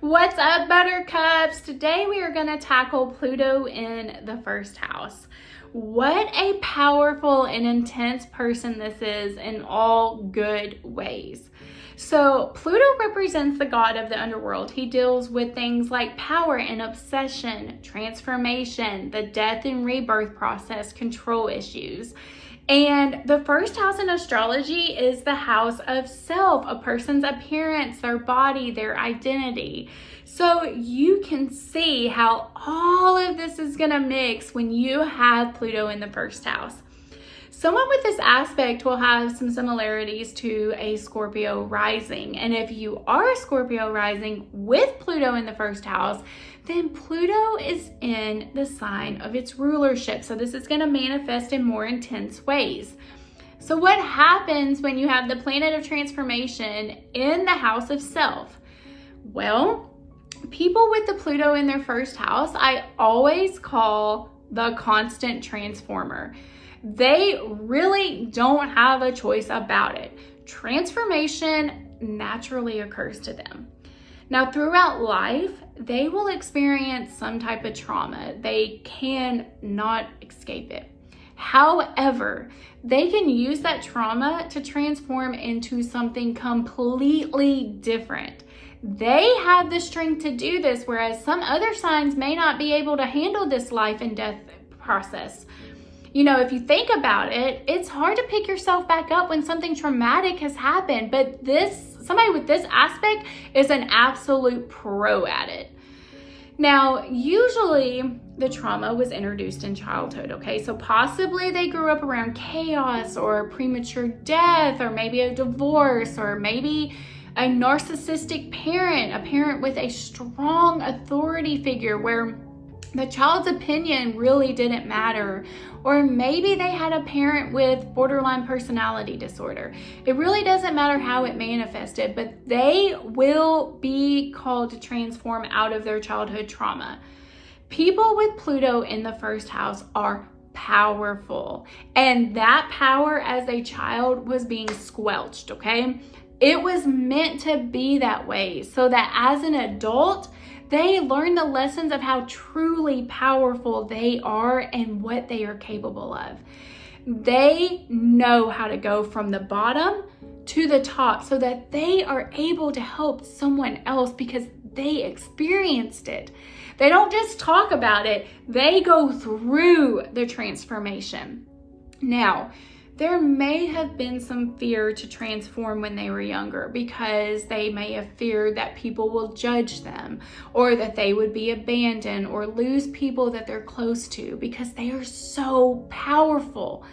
What's up, Buttercups? Today we are going to tackle Pluto in the first house. What a powerful and intense person this is in all good ways. So Pluto represents the god of the underworld. He deals with things like power and obsession, transformation, the death and rebirth process, control issues. And the first house in astrology is the house of self, a person's appearance, their body, their identity. So you can see how all of this is going to mix when you have Pluto in the first house. Someone with this aspect will have some similarities to a Scorpio rising. And if you are a Scorpio rising with Pluto in the first house, then Pluto is in the sign of its rulership. So this is going to manifest in more intense ways. So what happens when you have the planet of transformation in the house of self? Well, people with the Pluto in their first house, I always call the constant transformer. They really don't have a choice about it. Transformation naturally occurs to them. Now, throughout life, they will experience some type of trauma. They cannot escape it. However, they can use that trauma to transform into something completely different. They have the strength to do this, whereas some other signs may not be able to handle this life and death process. You know, if you think about it, it's hard to pick yourself back up when something traumatic has happened, but somebody with this aspect is an absolute pro at it. Now, usually the trauma was introduced in childhood, okay? So possibly they grew up around chaos or premature death or maybe a divorce or maybe a narcissistic parent, a parent with a strong authority figure where the child's opinion really didn't matter. Or maybe they had a parent with borderline personality disorder. It really doesn't matter how it manifested, but they will be called to transform out of their childhood trauma. People with Pluto in the first house are powerful, and that power as a child was being squelched, okay? It was meant to be that way so that as an adult, they learn the lessons of how truly powerful they are and what they are capable of. They know how to go from the bottom to the top so that they are able to help someone else because they experienced it. They don't just talk about it, they go through the transformation. Now, there may have been some fear to transform when they were younger because they may have feared that people will judge them or that they would be abandoned or lose people that they're close to because they are so powerful.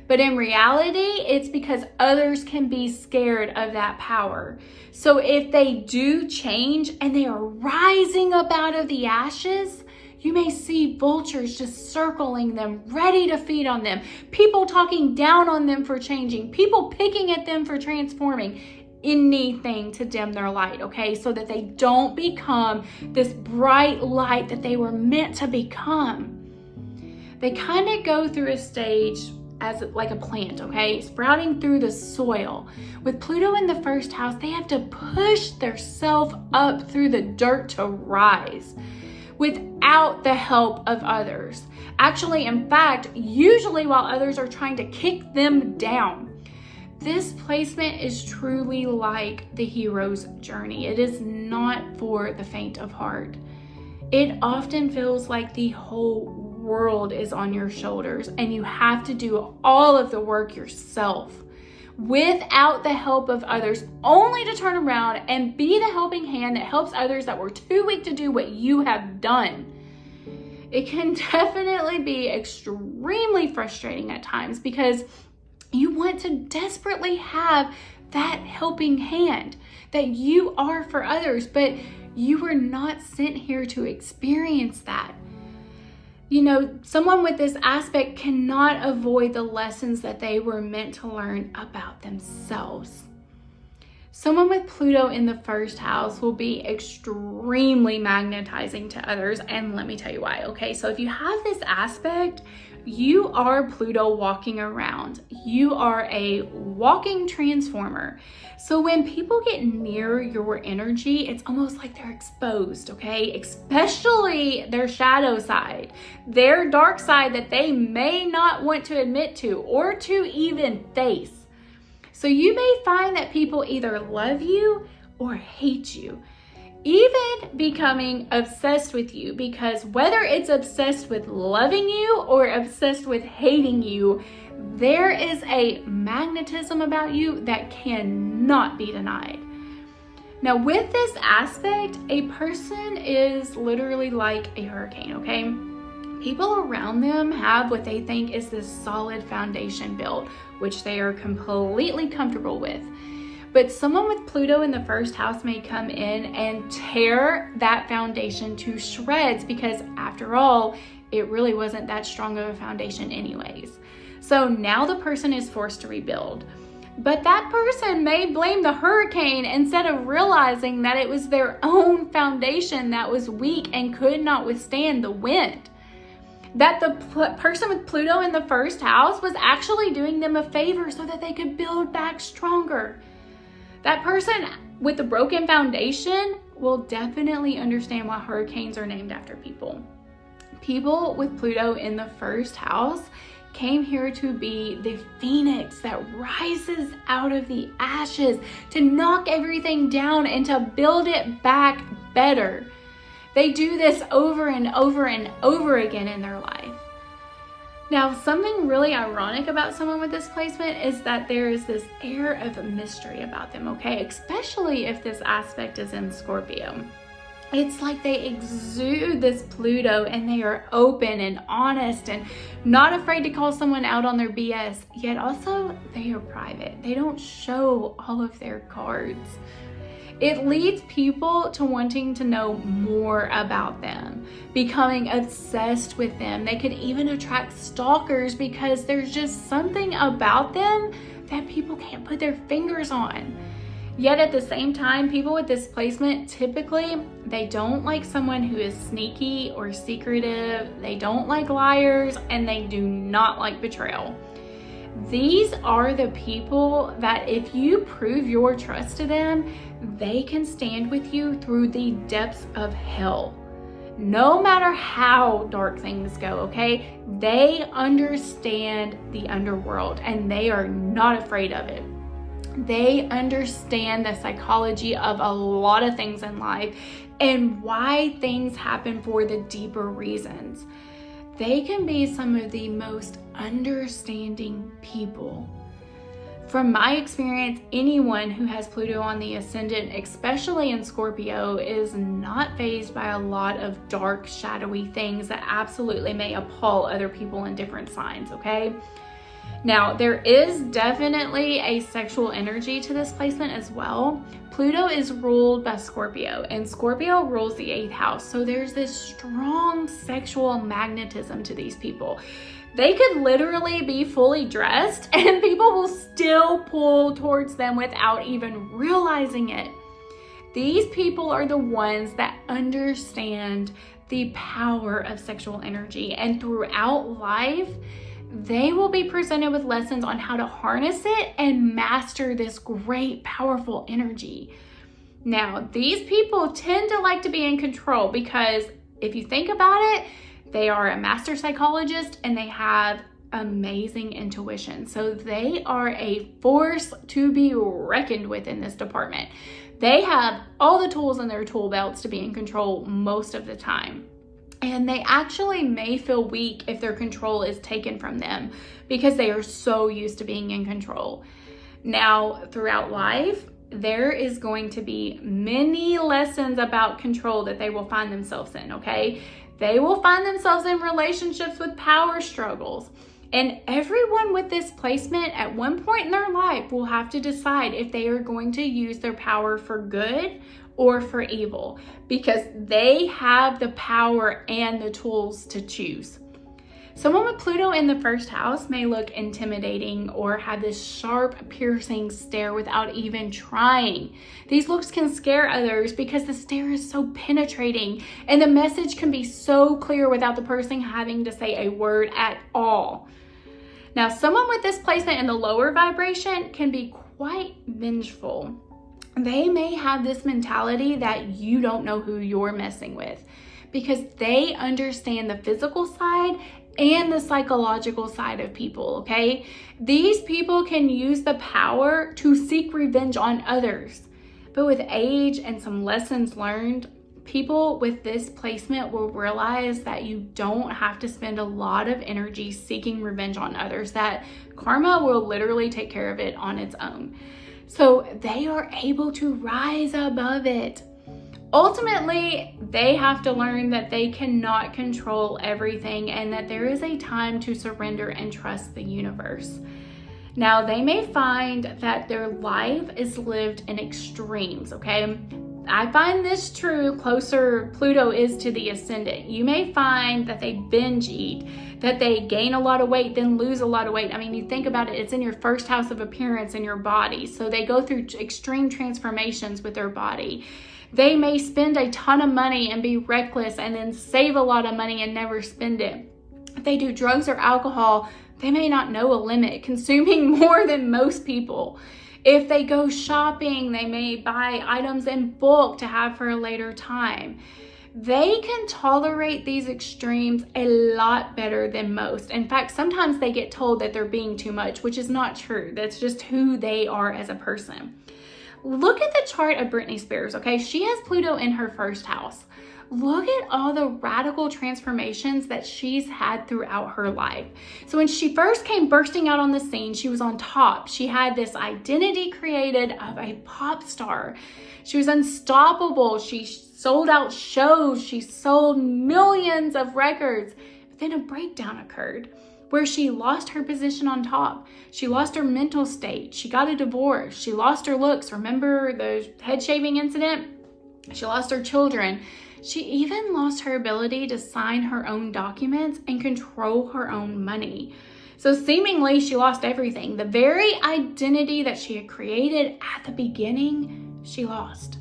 But in reality, it's because others can be scared of that power. So if they do change and they are rising up out of the ashes, you may see vultures just circling them, ready to feed on them. People talking down on them for changing. People picking at them for transforming. Anything to dim their light, okay? So that they don't become this bright light that they were meant to become. They kind of go through a stage as like a plant, okay? Sprouting through the soil. With Pluto in the first house, they have to push themselves up through the dirt to rise, without the help of others. Actually, in fact, usually while others are trying to kick them down. This placement is truly like the hero's journey. It is not for the faint of heart. It often feels like the whole world is on your shoulders and you have to do all of the work yourself without the help of others, only to turn around and be the helping hand that helps others that were too weak to do what you have done. It can definitely be extremely frustrating at times because you want to desperately have that helping hand that you are for others, but you were not sent here to experience that. You know, someone with this aspect cannot avoid the lessons that they were meant to learn about themselves. Someone with Pluto in the first house will be extremely magnetizing to others, and let me tell you why, okay? So if you have this aspect, You are Pluto walking around. You are a walking transformer. So when people get near your energy, it's almost like they're exposed, okay? Especially their shadow side, their dark side that they may not want to admit to or to even face. So you may find that people either love you or hate you, even becoming obsessed with you, because whether it's obsessed with loving you or obsessed with hating you, there is a magnetism about you that cannot be denied. Now, with this aspect, a person is literally like a hurricane, okay? People around them have what they think is this solid foundation built, which they are completely comfortable with. But someone with Pluto in the first house may come in and tear that foundation to shreds, because after all, it really wasn't that strong of a foundation anyways. So now the person is forced to rebuild. But that person may blame the hurricane instead of realizing that it was their own foundation that was weak and could not withstand the wind. That the person with Pluto in the first house was actually doing them a favor so that they could build back stronger. That person with the broken foundation will definitely understand why hurricanes are named after people. People with Pluto in the first house came here to be the phoenix that rises out of the ashes, to knock everything down and to build it back better. They do this over and over and over again in their life. Now, something really ironic about someone with this placement is that there is this air of mystery about them, okay? Especially if this aspect is in Scorpio. It's like they exude this Pluto and they are open and honest and not afraid to call someone out on their BS, yet also they are private. They don't show all of their cards. It leads people to wanting to know more about them, becoming obsessed with them. They could even attract stalkers because there's just something about them that people can't put their fingers on. Yet at the same time, people with this placement, typically, they don't like someone who is sneaky or secretive. They don't like liars, and they do not like betrayal. These are the people that if you prove your trust to them, they can stand with you through the depths of hell. No matter how dark things go, okay? They understand the underworld and they are not afraid of it. They understand the psychology of a lot of things in life and why things happen for the deeper reasons. They can be some of the most understanding people. From my experience, anyone who has Pluto on the ascendant, especially in Scorpio, is not fazed by a lot of dark, shadowy things that absolutely may appall other people in different signs, okay? Now, there is definitely a sexual energy to this placement as well. Pluto is ruled by Scorpio, and Scorpio rules the 8th house. So there's this strong sexual magnetism to these people. They could literally be fully dressed and people will still pull towards them without even realizing it. These people are the ones that understand the power of sexual energy, and throughout life, they will be presented with lessons on how to harness it and master this great, powerful energy. Now, these people tend to like to be in control because if you think about it, they are a master psychologist and they have amazing intuition. So they are a force to be reckoned with in this department. They have all the tools in their tool belts to be in control most of the time. And they actually may feel weak if their control is taken from them because they are so used to being in control. Now, throughout life, there is going to be many lessons about control that they will find themselves in, okay? They will find themselves in relationships with power struggles. And everyone with this placement at one point in their life will have to decide if they are going to use their power for good or for evil, because they have the power and the tools to choose. Someone with Pluto in the first house may look intimidating or have this sharp, piercing stare without even trying. These looks can scare others because the stare is so penetrating and the message can be so clear without the person having to say a word at all. Now, someone with this placement in the lower vibration can be quite vengeful. They may have this mentality that you don't know who you're messing with because they understand the physical side and the psychological side of people, okay? These people can use the power to seek revenge on others. But with age and some lessons learned, people with this placement will realize that you don't have to spend a lot of energy seeking revenge on others, that karma will literally take care of it on its own. So they are able to rise above it. Ultimately, they have to learn that they cannot control everything and that there is a time to surrender and trust the universe. Now, they may find that their life is lived in extremes, okay? I find this true closer Pluto is to the ascendant. You may find that they binge eat, that they gain a lot of weight, then lose a lot of weight. I mean, you think about it, it's in your first house of appearance in your body. So they go through extreme transformations with their body. They may spend a ton of money and be reckless and then save a lot of money and never spend it. If they do drugs or alcohol, they may not know a limit, consuming more than most people. If they go shopping, they may buy items in bulk to have for a later time. They can tolerate these extremes a lot better than most. In fact, sometimes they get told that they're being too much, which is not true. That's just who they are as a person. Look at the chart of Britney Spears, okay? She has Pluto in her first house. Look at all the radical transformations that she's had throughout her life. So when she first came bursting out on the scene, she was on top. She had this identity created of a pop star. She was unstoppable. She sold out shows. She sold millions of records. But then a breakdown occurred where she lost her position on top. She lost her mental state. She got a divorce. She lost her looks. Remember the head shaving incident? She lost her children. She even lost her ability to sign her own documents and control her own money. So seemingly she lost everything. The very identity that she had created at the beginning, she lost.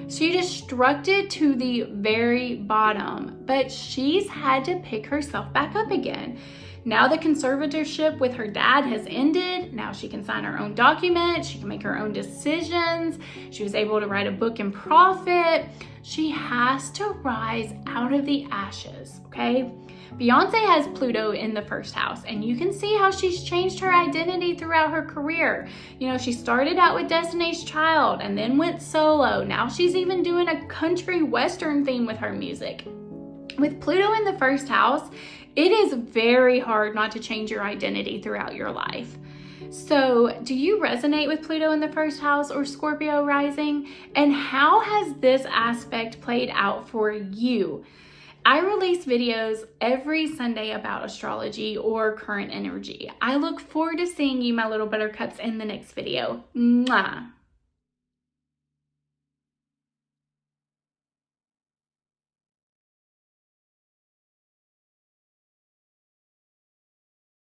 She destructed to the very bottom, but she's had to pick herself back up again. Now the conservatorship with her dad has ended. Now she can sign her own documents. She can make her own decisions. She was able to write a book and profit. She has to rise out of the ashes, okay? Beyonce has Pluto in the first house, and you can see how she's changed her identity throughout her career. You know, she started out with Destiny's Child and then went solo. Now she's even doing a country western theme with her music. With Pluto in the first house, it is very hard not to change your identity throughout your life. So do you resonate with Pluto in the first house or Scorpio rising? And how has this aspect played out for you? I release videos every Sunday about astrology or current energy. I look forward to seeing you, my little buttercups, in the next video. Mwah!